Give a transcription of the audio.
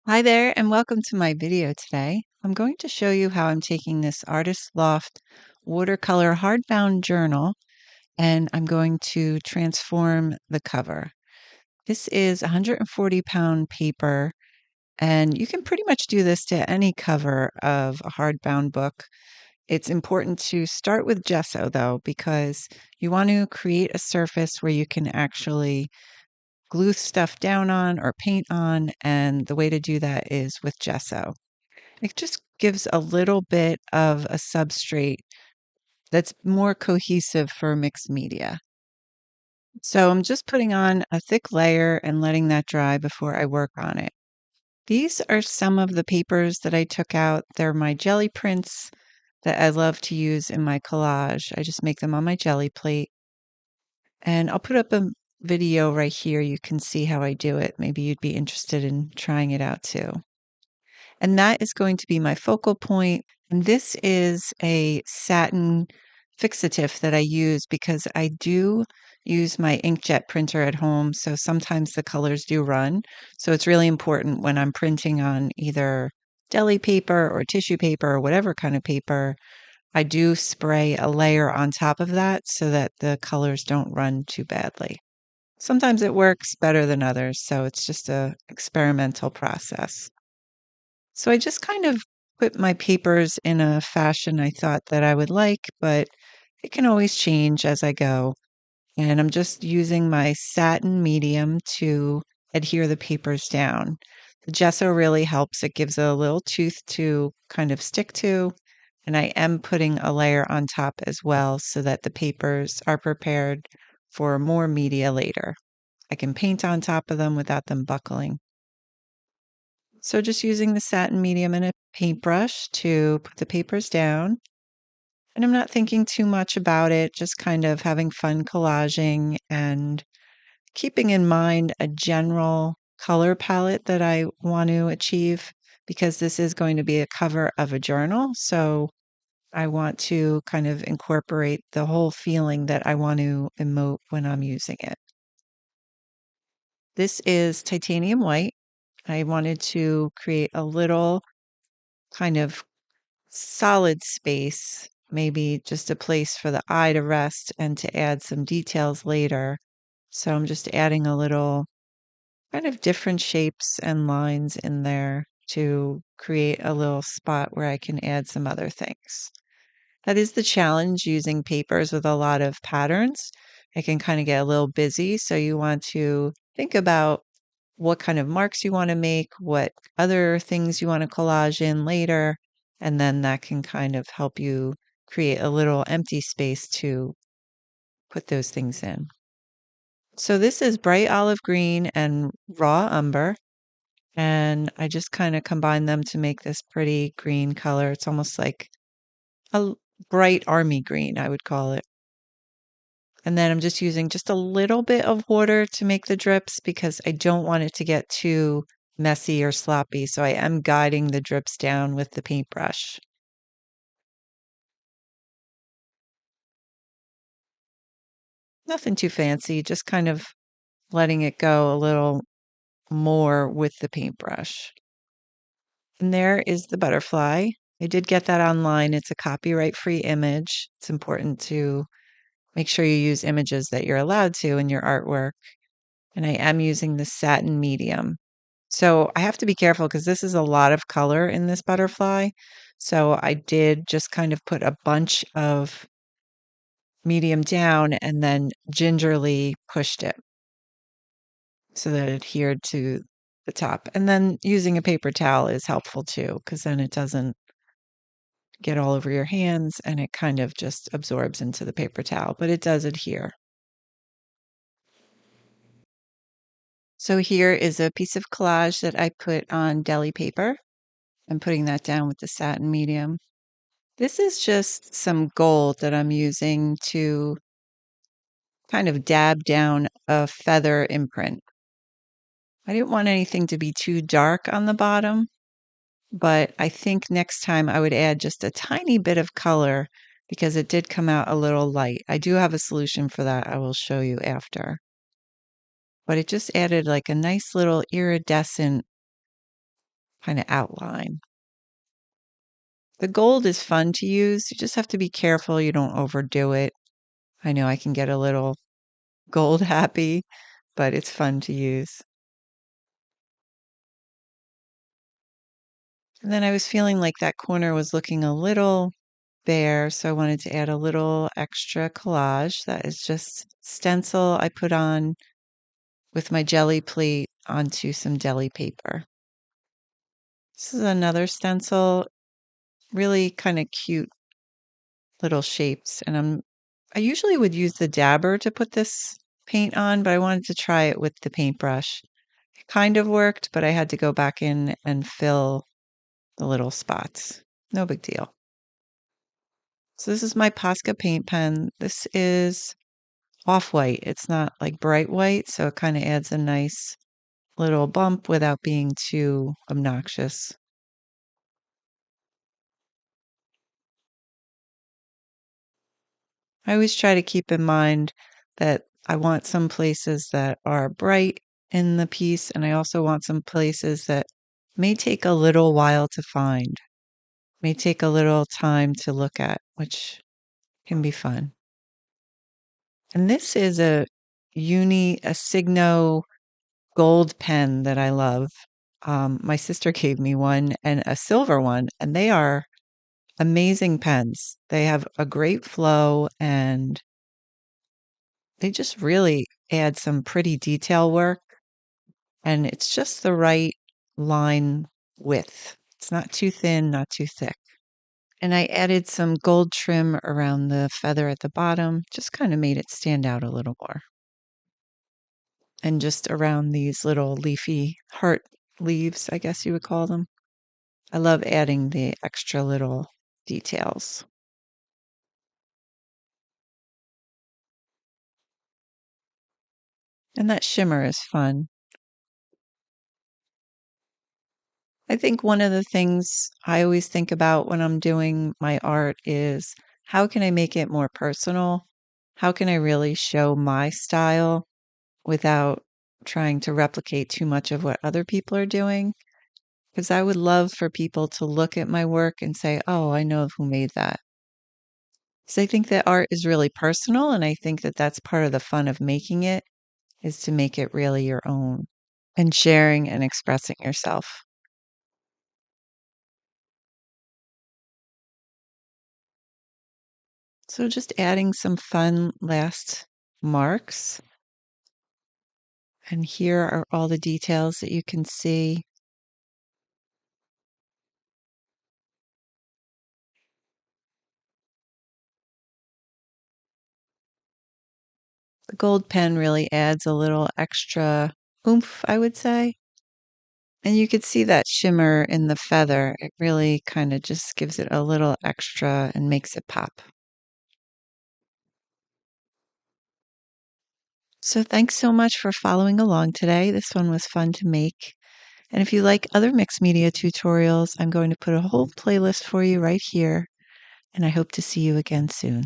Hi there, and welcome to my video today. I'm going to show you how I'm taking this Artist Loft watercolor hardbound journal and I'm going to transform the cover. This is 140-pound paper, and you can pretty much do this to any cover of a hardbound book. It's important to start with gesso, though, because you want to create a surface where you can actually glue stuff down on or paint on, and the way to do that is with gesso. It just gives a little bit of a substrate that's more cohesive for mixed media. So I'm just putting on a thick layer and letting that dry before I work on it. These are some of the papers that I took out. They're my jelly prints that I love to use in my collage. I just make them on my jelly plate. And I'll put up a video right here. You can see how I do it. Maybe you'd be interested in trying it out too. And that is going to be my focal point. And this is a satin fixative that I use because I do use my inkjet printer at home. So sometimes the colors do run. So it's really important when I'm printing on either deli paper or tissue paper or whatever kind of paper, I do spray a layer on top of that so that the colors don't run too badly. Sometimes it works better than others, so it's just a experimental process. So I just kind of put my papers in a fashion I thought that I would like, but it can always change as I go. And I'm just using my satin medium to adhere the papers down. The gesso really helps. It gives a little tooth to kind of stick to. And I am putting a layer on top as well so that the papers are prepared for more media later. I can paint on top of them without them buckling. So just using the satin medium and a paintbrush to put the papers down. And I'm not thinking too much about it, just kind of having fun collaging and keeping in mind a general color palette that I want to achieve because this is going to be a cover of a journal. So I want to kind of incorporate the whole feeling that I want to emote when I'm using it. This is titanium white. I wanted to create a little kind of solid space, maybe just a place for the eye to rest and to add some details later. So I'm just adding a little kind of different shapes and lines in there to create a little spot where I can add some other things. That is the challenge using papers with a lot of patterns. It can kind of get a little busy. So you want to think about what kind of marks you want to make, what other things you want to collage in later, and then that can kind of help you create a little empty space to put those things in. So this is bright olive green and raw umber, and I just kind of combine them to make this pretty green color. It's almost like bright army green, I would call it. And then I'm just using just a little bit of water to make the drips because I don't want it to get too messy or sloppy. So I am guiding the drips down with the paintbrush. Nothing too fancy, just kind of letting it go a little more with the paintbrush. And there is the butterfly. I did get that online. It's a copyright-free image. It's important to make sure you use images that you're allowed to in your artwork. And I am using the satin medium. So I have to be careful because this is a lot of color in this butterfly. So I did just kind of put a bunch of medium down and then gingerly pushed it so that it adhered to the top. And then using a paper towel is helpful too, because then it doesn't get all over your hands and it kind of just absorbs into the paper towel, but it does adhere. So here is a piece of collage that I put on deli paper. I'm putting that down with the satin medium. This is just some gold that I'm using to kind of dab down a feather imprint. I didn't want anything to be too dark on the bottom, but I think next time I would add just a tiny bit of color because it did come out a little light. I do have a solution for that I will show you after. But it just added like a nice little iridescent kind of outline. The gold is fun to use. You just have to be careful you don't overdo it. I know I can get a little gold happy, but it's fun to use. And then I was feeling like that corner was looking a little bare, so I wanted to add a little extra collage. That is just stencil I put on with my jelly plate onto some deli paper. This is another stencil, really kind of cute little shapes. And I usually would use the dabber to put this paint on, but I wanted to try it with the paintbrush. It kind of worked, but I had to go back in and fill the little spots. No big deal. So this is my Posca paint pen. This is off-white. It's not like bright white, so it kind of adds a nice little bump without being too obnoxious. I always try to keep in mind that I want some places that are bright in the piece, and I also want some places that may take a little while to find, may take a little time to look at, which can be fun. And this is a Signo gold pen that I love. My sister gave me one and a silver one, and they are amazing pens. They have a great flow and they just really add some pretty detail work, and it's just the right line width. It's not too thin, not too thick. And I added some gold trim around the feather at the bottom, just kind of made it stand out a little more. And just around these little leafy heart leaves, I guess you would call them. I love adding the extra little details. And that shimmer is fun. I think one of the things I always think about when I'm doing my art is how can I make it more personal? How can I really show my style without trying to replicate too much of what other people are doing? Because I would love for people to look at my work and say, oh, I know who made that. So I think that art is really personal, and I think that that's part of the fun of making it is to make it really your own and sharing and expressing yourself. So just adding some fun last marks. And here are all the details that you can see. The gold pen really adds a little extra oomph, I would say. And you could see that shimmer in the feather. It really kind of just gives it a little extra and makes it pop. So thanks so much for following along today. This one was fun to make. And if you like other mixed media tutorials, I'm going to put a whole playlist for you right here. And I hope to see you again soon.